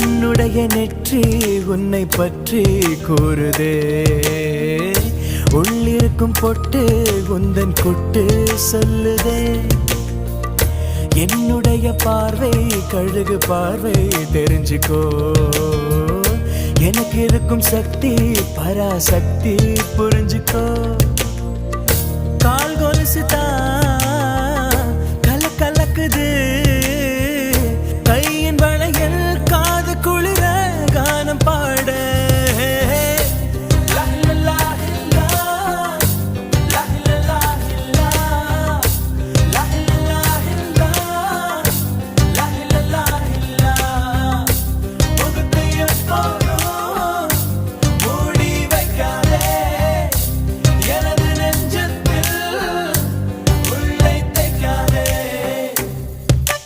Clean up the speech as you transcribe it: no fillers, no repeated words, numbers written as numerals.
உன்னுடைய நெற்றி உன்னை பற்றி கூறுதே. உள்ளிருக்கும் பொட்டு உந்தன் குட்டு சொல்லுதே. என்னுடைய பார்வை கழுகு பார்வை தெரிஞ்சுக்கோ. எனக்கு இருக்கும் சக்தி பராசக்தி புரிஞ்சுக்கோ. கால் கொலுசு தான் கலக்குது.